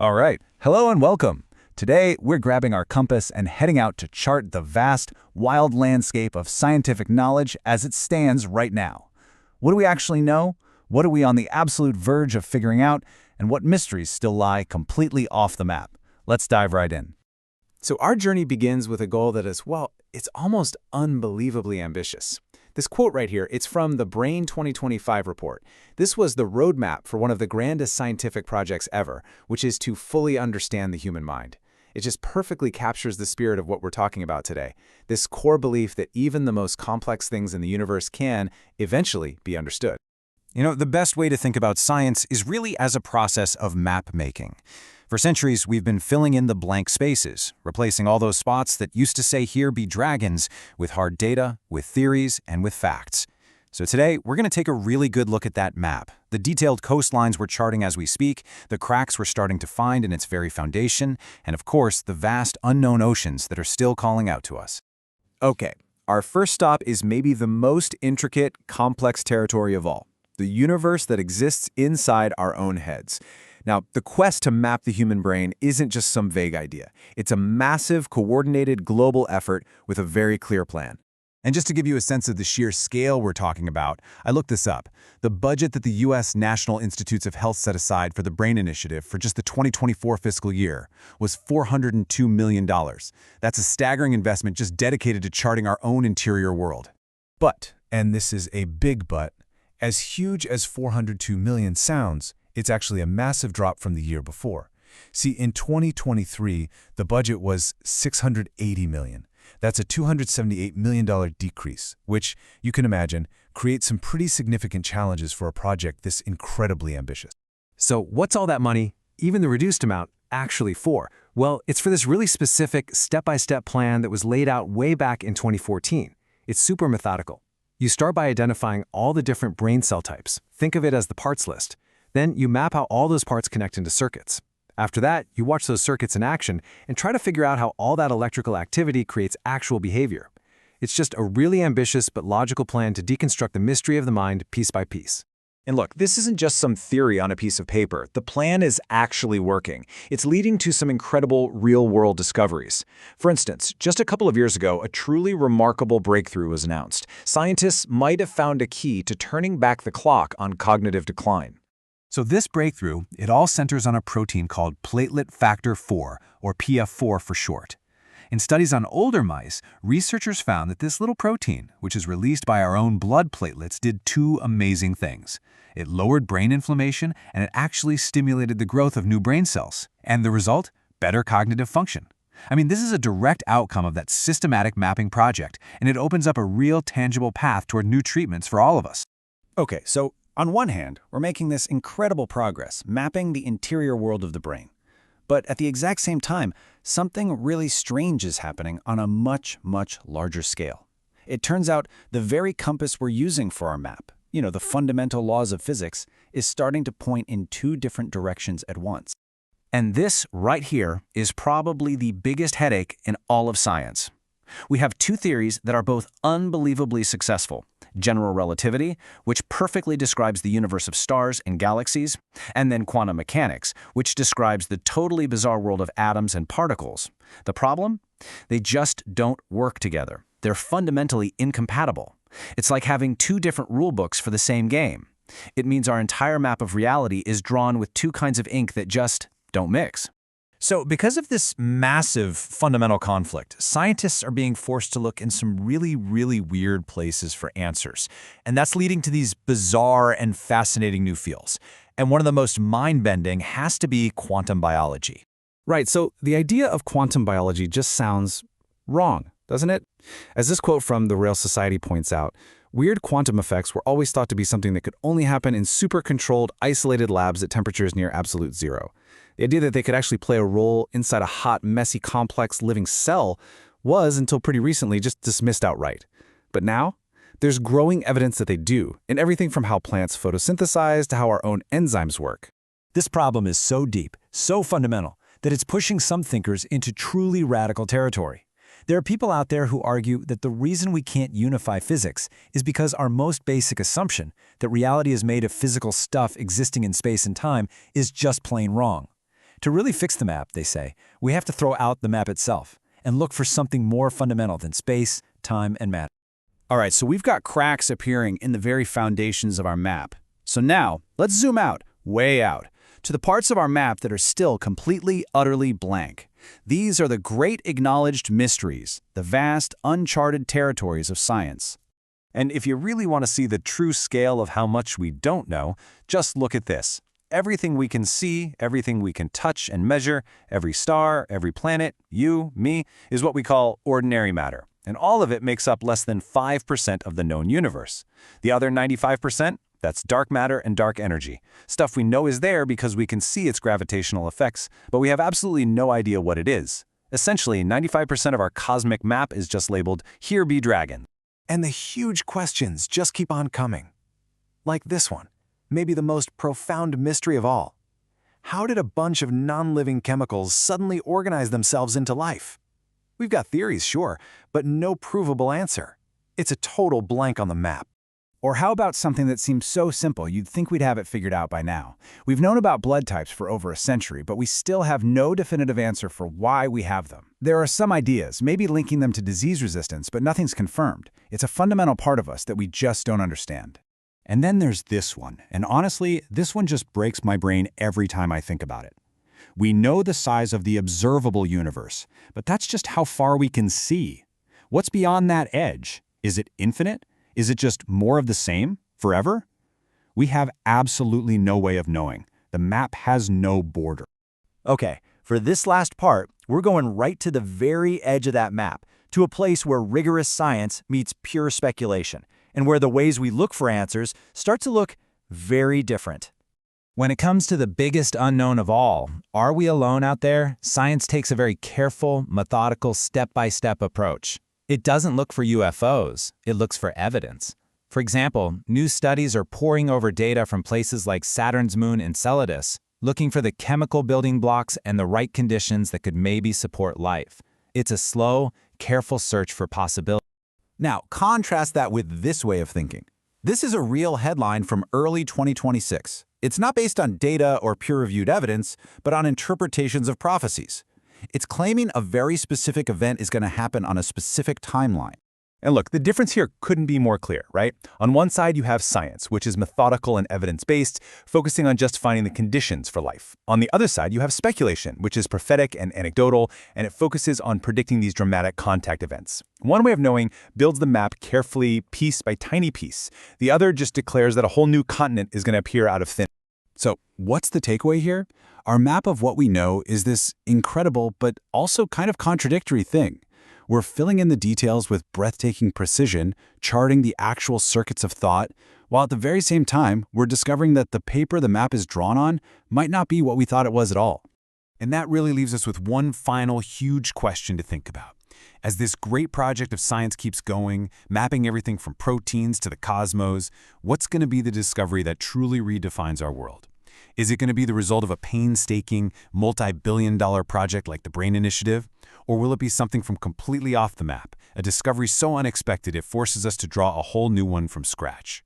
All right, hello and welcome. Today, we're grabbing our compass and heading out to chart the vast, wild landscape of scientific knowledge as it stands right now. What do we actually know? What are we on the absolute verge of figuring out? And what mysteries still lie completely off the map? Let's dive right in. So our journey begins with a goal that is, well, it's almost unbelievably ambitious. This quote right here, it's from the Brain 2025 report. This was the roadmap for one of the grandest scientific projects ever, which is to fully understand the human mind. It just perfectly captures the spirit of what we're talking about today, this core belief that even the most complex things in the universe can eventually be understood. The best way to think about science is really as a process of map making. For centuries, we've been filling in the blank spaces, replacing all those spots that used to say here be dragons with hard data, with theories, and with facts. So today, we're going to take a really good look at that map, the detailed coastlines we're charting as we speak, the cracks we're starting to find in its very foundation, and of course, the vast unknown oceans that are still calling out to us. Okay, our first stop is maybe the most intricate, complex territory of all, the universe that exists inside our own heads. Now, the quest to map the human brain isn't just some vague idea. It's a massive, coordinated global effort with a very clear plan. And just to give you a sense of the sheer scale we're talking about, I looked this up. The budget that the U.S. National Institutes of Health set aside for the Brain Initiative for just the 2024 fiscal year was $402 million. That's a staggering investment just dedicated to charting our own interior world. But, and this is a big but, as huge as $402 million sounds, it's actually a massive drop from the year before. See, in 2023, the budget was $680 million. That's a $278 million decrease, which, you can imagine, creates some pretty significant challenges for a project this incredibly ambitious. So what's all that money, even the reduced amount, actually for? Well, it's for this really specific step-by-step plan that was laid out way back in 2014. It's super methodical. You start by identifying all the different brain cell types. Think of it as the parts list. Then you map how all those parts connect into circuits. After that, you watch those circuits in action and try to figure out how all that electrical activity creates actual behavior. It's just a really ambitious but logical plan to deconstruct the mystery of the mind piece by piece. And look, this isn't just some theory on a piece of paper. The plan is actually working. It's leading to some incredible real-world discoveries. For instance, just a couple of years ago, a truly remarkable breakthrough was announced. Scientists might have found a key to turning back the clock on cognitive decline. So this breakthrough, it all centers on a protein called platelet factor 4, or PF4 for short. In studies on older mice, researchers found that this little protein, which is released by our own blood platelets, did two amazing things. It lowered brain inflammation, and it actually stimulated the growth of new brain cells. And the result? Better cognitive function. This is a direct outcome of that systematic mapping project, and it opens up a real tangible path toward new treatments for all of us. Okay, so on one hand, we're making this incredible progress, mapping the interior world of the brain. But at the exact same time, something really strange is happening on a much, much larger scale. It turns out the very compass we're using for our map, the fundamental laws of physics, is starting to point in two different directions at once. And this right here is probably the biggest headache in all of science. We have two theories that are both unbelievably successful. General relativity, which perfectly describes the universe of stars and galaxies, and then quantum mechanics, which describes the totally bizarre world of atoms and particles. The problem? They just don't work together. They're fundamentally incompatible. It's like having two different rule books for the same game. It means our entire map of reality is drawn with two kinds of ink that just don't mix. So because of this massive fundamental conflict, scientists are being forced to look in some really, really weird places for answers. And that's leading to these bizarre and fascinating new fields. And one of the most mind-bending has to be quantum biology. Right, so the idea of quantum biology just sounds wrong, doesn't it? As this quote from the Rail Society points out, weird quantum effects were always thought to be something that could only happen in super-controlled, isolated labs at temperatures near absolute zero. The idea that they could actually play a role inside a hot, messy, complex living cell was, until pretty recently, just dismissed outright. But now, there's growing evidence that they do, in everything from how plants photosynthesize to how our own enzymes work. This problem is so deep, so fundamental, that it's pushing some thinkers into truly radical territory. There are people out there who argue that the reason we can't unify physics is because our most basic assumption, that reality is made of physical stuff existing in space and time, is just plain wrong. To really fix the map, they say, we have to throw out the map itself and look for something more fundamental than space, time, and matter. All right, so we've got cracks appearing in the very foundations of our map. So now, let's zoom out, way out, to the parts of our map that are still completely, utterly blank. These are the great acknowledged mysteries, the vast, uncharted territories of science. And if you really want to see the true scale of how much we don't know, just look at this. Everything we can see, everything we can touch and measure, every star, every planet, you, me, is what we call ordinary matter. And all of it makes up less than 5% of the known universe. The other 95%? That's dark matter and dark energy. Stuff we know is there because we can see its gravitational effects, but we have absolutely no idea what it is. Essentially, 95% of our cosmic map is just labeled, "Here be dragon." And the huge questions just keep on coming. Like this one, maybe the most profound mystery of all. How did a bunch of non-living chemicals suddenly organize themselves into life? We've got theories, sure, but no provable answer. It's a total blank on the map. Or how about something that seems so simple you'd think we'd have it figured out by now? We've known about blood types for over a century, but we still have no definitive answer for why we have them. There are some ideas, maybe linking them to disease resistance, but nothing's confirmed. It's a fundamental part of us that we just don't understand. And then there's this one, and honestly, this one just breaks my brain every time I think about it. We know the size of the observable universe, but that's just how far we can see. What's beyond that edge? Is it infinite? Is it just more of the same, forever? We have absolutely no way of knowing. The map has no border. Okay, for this last part, we're going right to the very edge of that map, to a place where rigorous science meets pure speculation, and where the ways we look for answers start to look very different. When it comes to the biggest unknown of all, are we alone out there? Science takes a very careful, methodical, step-by-step approach. It doesn't look for UFOs, it looks for evidence. For example, new studies are pouring over data from places like Saturn's moon Enceladus, looking for the chemical building blocks and the right conditions that could maybe support life. It's a slow, careful search for possibilities. Now, contrast that with this way of thinking. This is a real headline from early 2026. It's not based on data or peer-reviewed evidence, but on interpretations of prophecies. It's claiming a very specific event is going to happen on a specific timeline. And look, the difference here couldn't be more clear, right? On one side, you have science, which is methodical and evidence-based, focusing on just finding the conditions for life. On the other side, you have speculation, which is prophetic and anecdotal, and it focuses on predicting these dramatic contact events. One way of knowing builds the map carefully, piece by tiny piece. The other just declares that a whole new continent is going to appear out of thin. So, what's the takeaway here? Our map of what we know is this incredible but also kind of contradictory thing. We're filling in the details with breathtaking precision, charting the actual circuits of thought, while at the very same time, we're discovering that the paper the map is drawn on might not be what we thought it was at all. And that really leaves us with one final huge question to think about. As this great project of science keeps going, mapping everything from proteins to the cosmos, what's going to be the discovery that truly redefines our world? Is it going to be the result of a painstaking, multi-billion-dollar project like the Brain Initiative? Or will it be something from completely off the map, a discovery so unexpected it forces us to draw a whole new one from scratch?